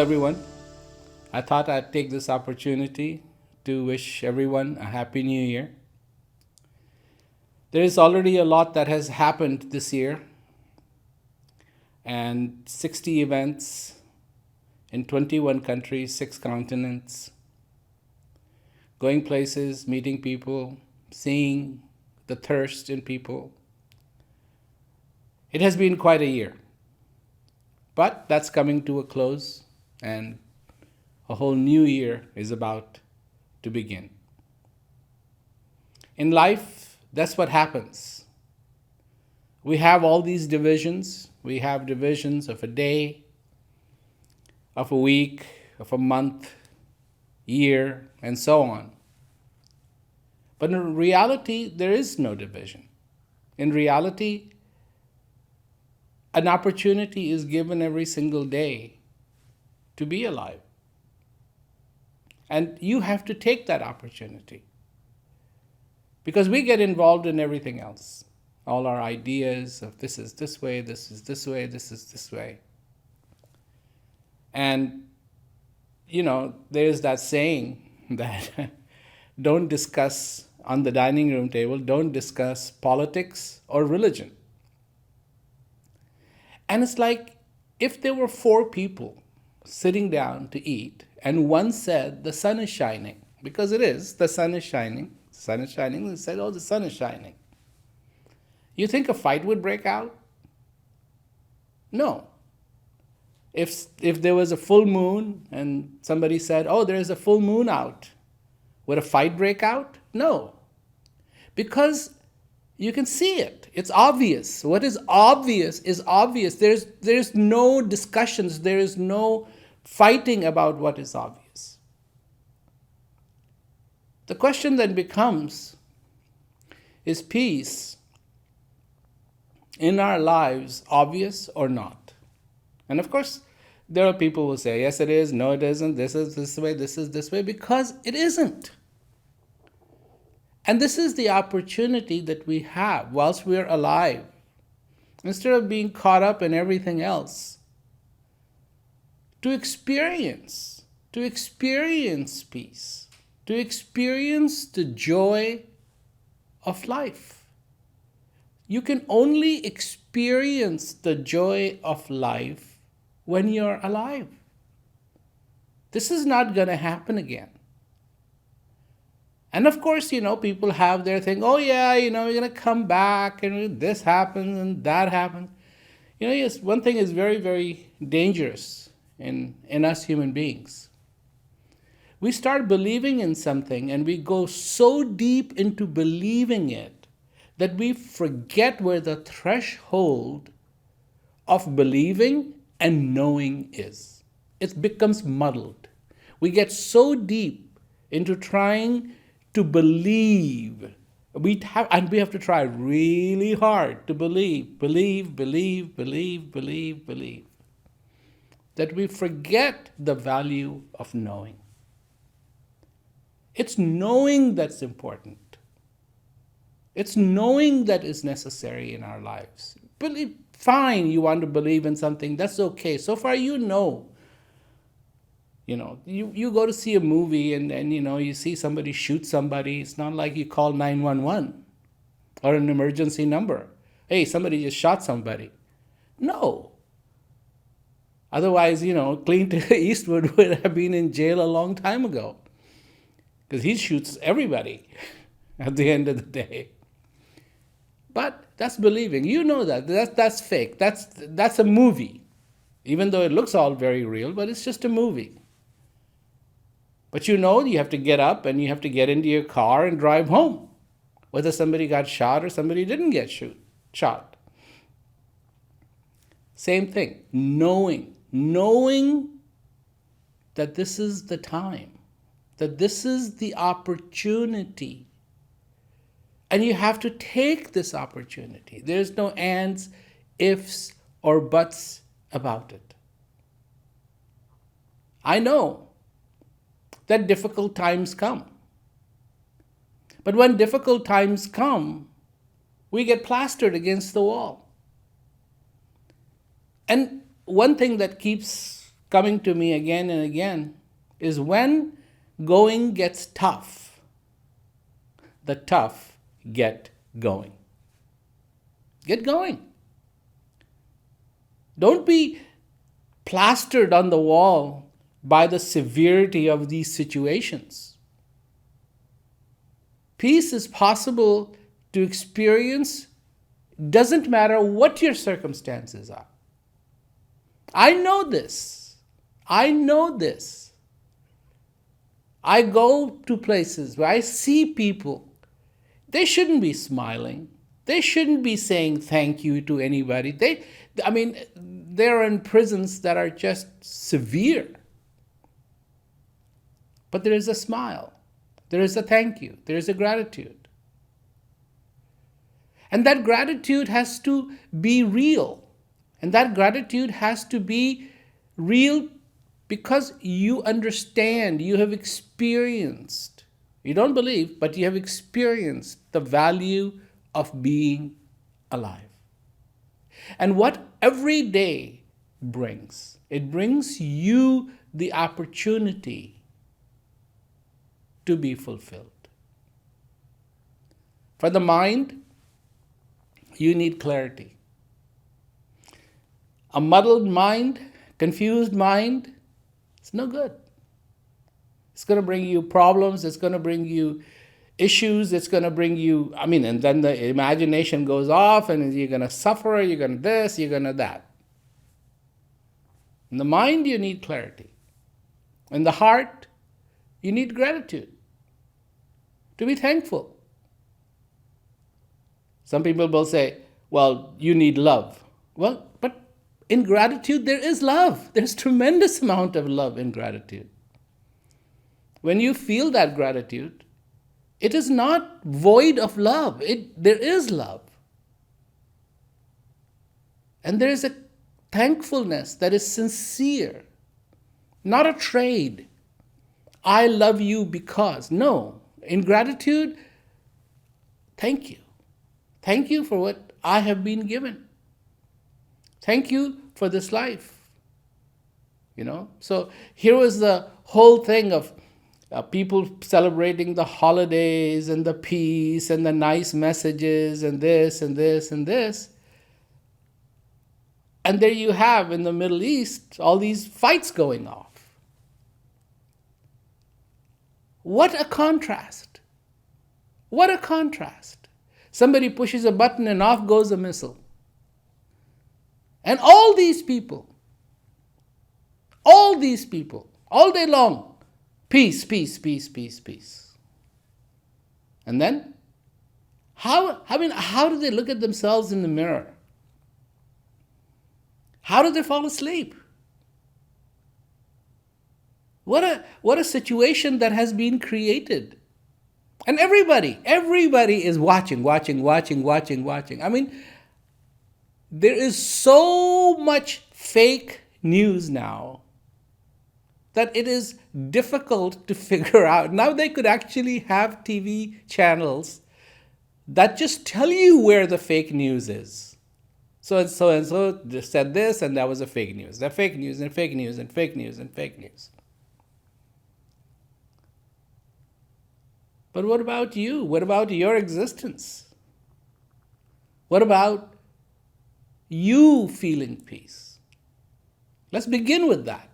everyone. I thought I'd take this opportunity to wish everyone a happy new year. There is already a lot that has happened this year, and 60 events in 21 countries, 6 continents, going places, meeting people, seeing the thirst in people. It has been quite a year, but that's coming to a close, and a whole new year is about to begin. In life, that's what happens. We have all these divisions. We have divisions of a day, of a week, of a month, year, and so on. But in reality, there is no division. In reality, an opportunity is given every single day to be alive. And you have to take that opportunity. Because we get involved in everything else. All our ideas of this is this way, this is this way, this is this way. And, there's that saying that don't discuss on the dining room table, don't discuss politics or religion. And it's like if there were 4 people sitting down to eat, and one said, the sun is shining, because it is, the sun is shining. The sun is shining. They said, oh, the sun is shining. You think a fight would break out? No. If there was a full moon and somebody said, oh, there's a full moon out, would a fight break out? No. Because you can see it. It's obvious. What is obvious is obvious. There's no discussions. There is no fighting about what is obvious. The question then becomes, is peace in our lives obvious or not? And of course, there are people who say, yes, it is, no, it isn't, this is this way, this is this way, because it isn't. And this is the opportunity that we have whilst we're alive. Instead of being caught up in everything else, to experience peace, to experience the joy of life. You can only experience the joy of life when you're alive. This is not going to happen again. And of course, people have their thing, oh yeah, you're going to come back and this happens and that happens. Yes, one thing is very, very dangerous in us human beings. We start believing in something and we go so deep into believing it that we forget where the threshold of believing and knowing is. It becomes muddled. We get so deep into trying to believe. We have to try really hard to believe, that we forget the value of knowing. It's knowing that's important. It's knowing that is necessary in our lives. Fine, you want to believe in something, that's okay. So far you know. You go to see a movie and you see somebody shoot somebody. It's not like you call 911 or an emergency number. Hey, somebody just shot somebody. No. Otherwise, Clint Eastwood would have been in jail a long time ago. Because he shoots everybody at the end of the day. But that's believing. You know that's fake. That's a movie. Even though it looks all very real, but it's just a movie. But you have to get up and you have to get into your car and drive home. Whether somebody got shot or somebody didn't get shot. Same thing. Knowing that this is the time. That this is the opportunity. And you have to take this opportunity. There's no ands, ifs, or buts about it. I know that difficult times come. But when difficult times come, we get plastered against the wall. And one thing that keeps coming to me again and again is when going gets tough, the tough get going. Get going. Don't be plastered on the wall by the severity of these situations. Peace is possible to experience, doesn't matter what your circumstances are. I know this. I know this. I go to places where I see people, they shouldn't be smiling. They shouldn't be saying thank you to anybody. They're in prisons that are just severe. But there is a smile. There is a thank you. There is a gratitude. And that gratitude has to be real. And that gratitude has to be real because you understand, you have experienced, you don't believe, but you have experienced the value of being alive. And what every day brings, it brings you the opportunity to be fulfilled. For the mind, you need clarity. A muddled mind, confused mind, it's no good. It's going to bring you problems. It's going to bring you issues. It's going to bring you, and then the imagination goes off and you're going to suffer. You're going to this, you're going to that. In the mind, you need clarity. In the heart, you need gratitude. To be thankful. Some people will say, well, you need love. Well, but in gratitude, there is love. There's tremendous amount of love in gratitude. When you feel that gratitude, it is not void of love. There is love. And there is a thankfulness that is sincere, not a trade. I love you because. No. In gratitude, thank you. Thank you for what I have been given. Thank you for this life. So here was the whole thing of people celebrating the holidays and the peace and the nice messages and this and this and this. And there you have in the Middle East all these fights going off. What a contrast. What a contrast. Somebody pushes a button and off goes a missile. And all these people, all day long, peace, peace, peace, peace, peace. And then, how do they look at themselves in the mirror? How do they fall asleep? What a situation that has been created. And everybody is watching. There is so much fake news now that it is difficult to figure out. Now they could actually have TV channels that just tell you where the fake news is. So and so said this, and that was a fake news. That fake news and fake news and fake news and fake news. But what about you? What about your existence? What about you feeling peace? Let's begin with that.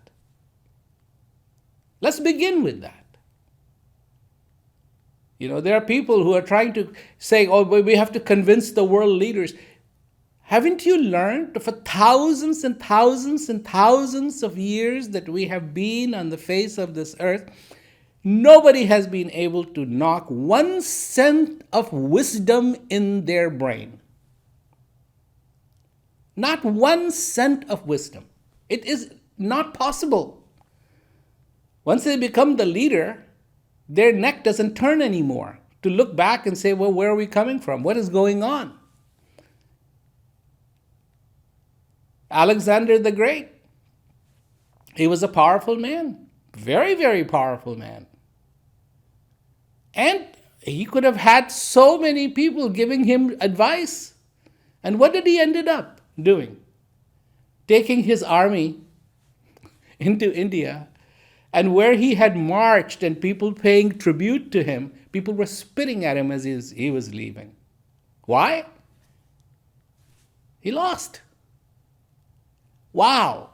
There are people who are trying to say, we have to convince the world leaders. Haven't you learned for thousands and thousands and thousands of years that we have been on the face of this earth, nobody has been able to knock 1 cent of wisdom in their brain. Not 1 cent of wisdom. It is not possible. Once they become the leader, their neck doesn't turn anymore to look back and say, well, where are we coming from? What is going on? Alexander the Great, he was a powerful man, very, very powerful man. And he could have had so many people giving him advice. And what did he ended up doing? Taking his army into India, and where he had marched and people paying tribute to him, people were spitting at him as he was leaving. Why? He lost. Wow.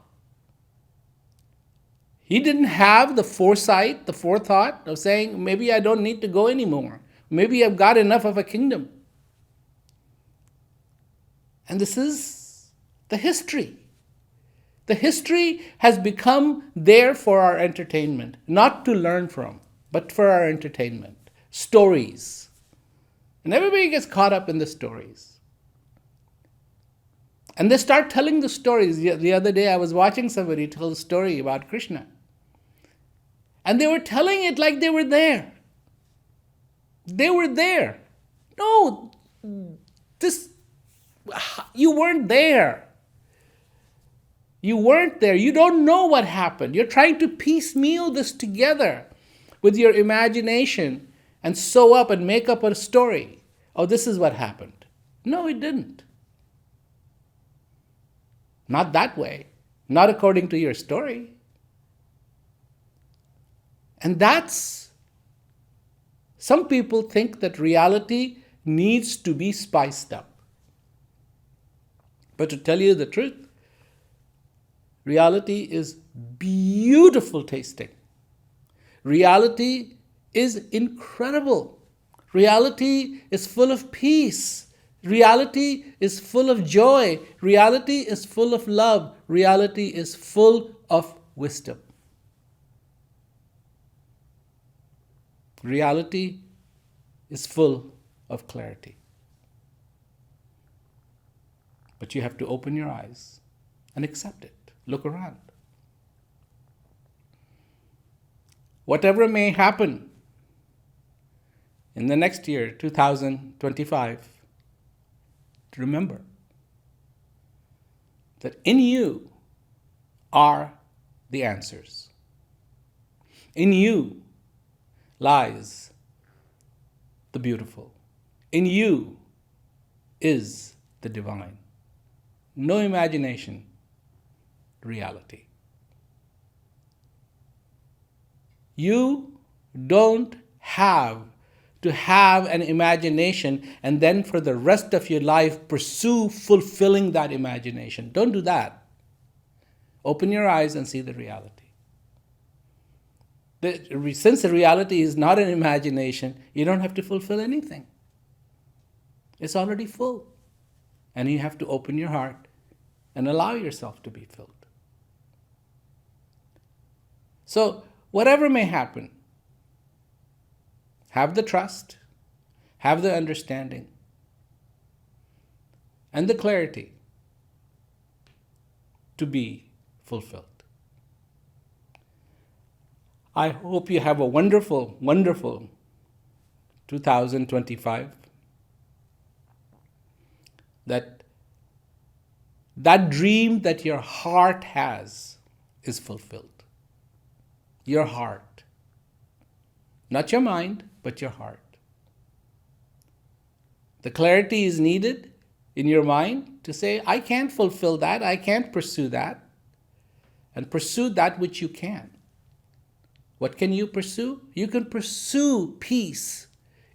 He didn't have the foresight, the forethought of saying, maybe I don't need to go anymore. Maybe I've got enough of a kingdom. And this is the history. The history has become there for our entertainment, not to learn from, but for our entertainment. Stories. And everybody gets caught up in the stories. And they start telling the stories. The other day I was watching somebody tell a story about Krishna. And they were telling it like they were there. They were there. No, you weren't there. You weren't there. You don't know what happened. You're trying to piecemeal this together with your imagination and sew up and make up a story. Oh, this is what happened. No, it didn't. Not that way. Not according to your story. And some people think that reality needs to be spiced up. But to tell you the truth, reality is beautiful tasting. Reality is incredible. Reality is full of peace. Reality is full of joy. Reality is full of love. Reality is full of wisdom. Reality is full of clarity. But you have to open your eyes and accept it. Look around. Whatever may happen in the next year, 2025, remember that in you are the answers. In you lies the beautiful. In you is the divine. No imagination, reality. You don't have to have an imagination and then for the rest of your life pursue fulfilling that imagination. Don't do that. Open your eyes and see the reality. Since the reality is not an imagination, you don't have to fulfill anything. It's already full. And you have to open your heart and allow yourself to be filled. So, whatever may happen, have the trust, have the understanding, and the clarity to be fulfilled. I hope you have a wonderful, wonderful 2025. That dream that your heart has is fulfilled. Your heart. Not your mind, but your heart. The clarity is needed in your mind to say, I can't fulfill that, I can't pursue that. And pursue that which you can. What can you pursue? You can pursue peace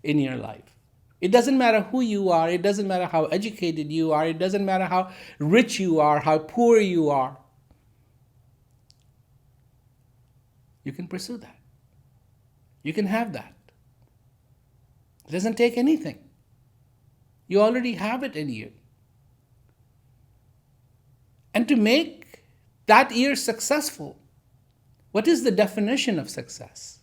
in your life. It doesn't matter who you are, it doesn't matter how educated you are, it doesn't matter how rich you are, how poor you are. You can pursue that. You can have that. It doesn't take anything. You already have it in you. And to make that year successful, what is the definition of success?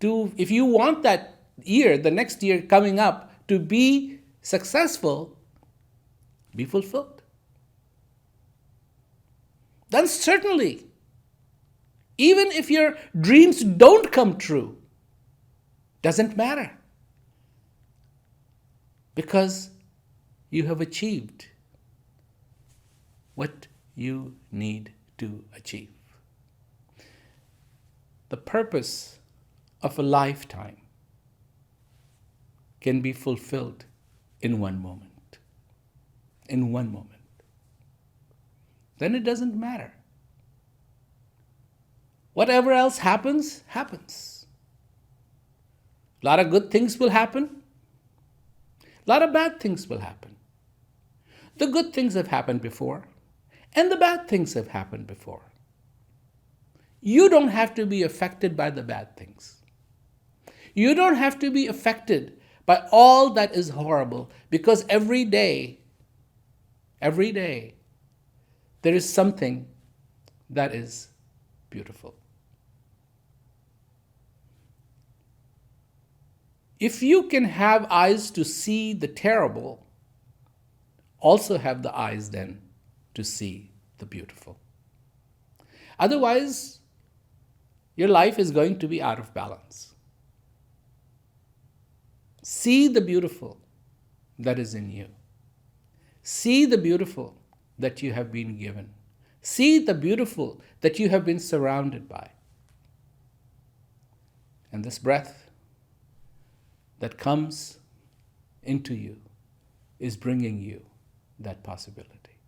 If you want that year, the next year coming up, to be successful, be fulfilled. Then certainly, even if your dreams don't come true, doesn't matter. Because you have achieved what you need to achieve. The purpose of a lifetime can be fulfilled in one moment. In one moment. Then it doesn't matter Whatever else happens, happens. A lot of good things will happen. A lot of bad things will happen. The good things have happened before, and the bad things have happened before. You don't have to be affected by the bad things. You don't have to be affected by all that is horrible, because every day, there is something that is beautiful. If you can have eyes to see the terrible, also have the eyes then to see the beautiful. Otherwise, your life is going to be out of balance. See the beautiful that is in you. See the beautiful that you have been given. See the beautiful that you have been surrounded by. And this breath that comes into you is bringing you that possibility.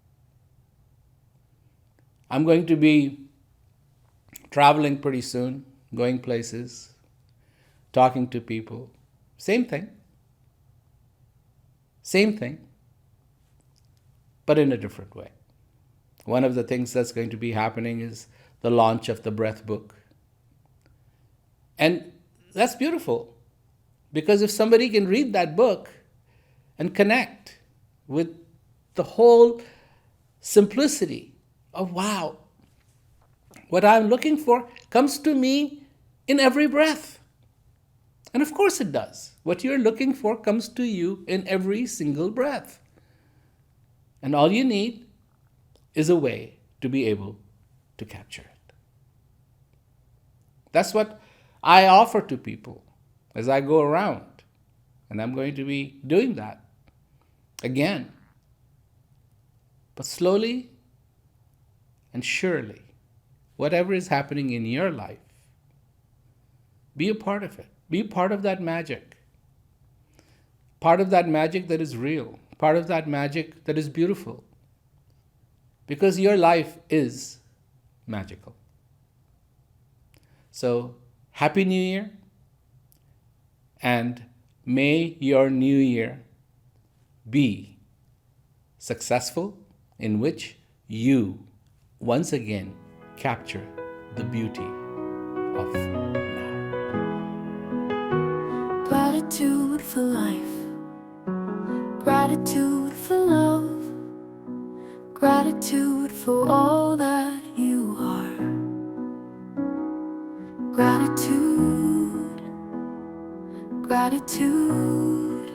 I'm going to be traveling pretty soon, going places, talking to people. Same thing, but in a different way. One of the things that's going to be happening is the launch of the Breath book. And that's beautiful, because if somebody can read that book and connect with the whole simplicity of, wow, what I'm looking for comes to me in every breath. And of course it does. What you're looking for comes to you in every single breath. And all you need is a way to be able to capture it. That's what I offer to people as I go around. And I'm going to be doing that again. But slowly and surely, whatever is happening in your life, be a part of it. Be part of that magic. Part of that magic that is real. Part of that magic that is beautiful. Because your life is magical. So, Happy New Year. And may your new year be successful, in which you once again capture the beauty of now. Gratitude for life, gratitude for love, gratitude for all that you are. Gratitude, gratitude,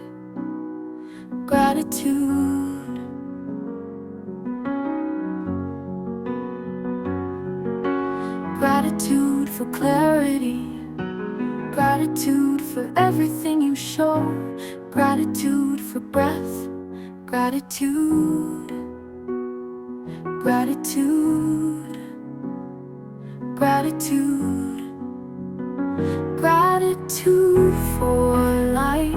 gratitude. Gratitude for clarity, gratitude for everything you show, gratitude for breath, gratitude, gratitude, gratitude, gratitude for light,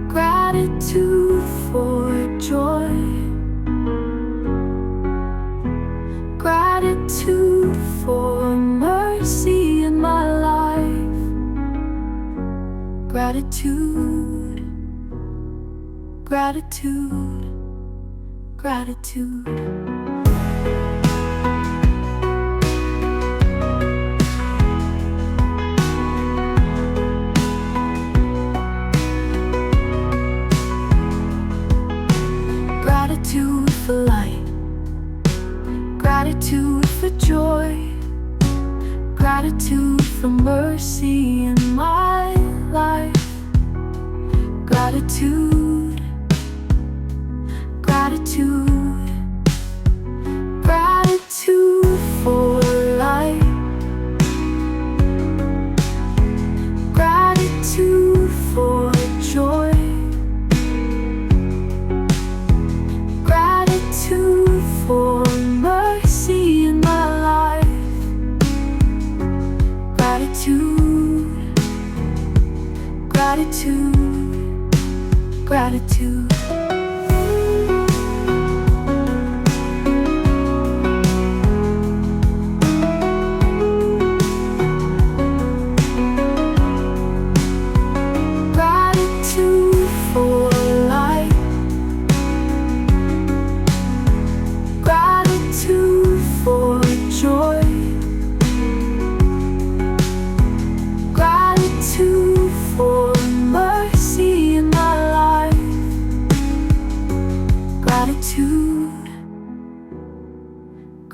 gratitude for joy, gratitude for mercy in my life, gratitude, gratitude, gratitude. Gratitude for light, gratitude for joy, gratitude for mercy in my life, gratitude, gratitude, gratitude for life, gratitude for joy, gratitude for mercy in my life, gratitude, gratitude, gratitude.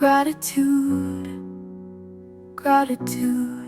Gratitude, gratitude.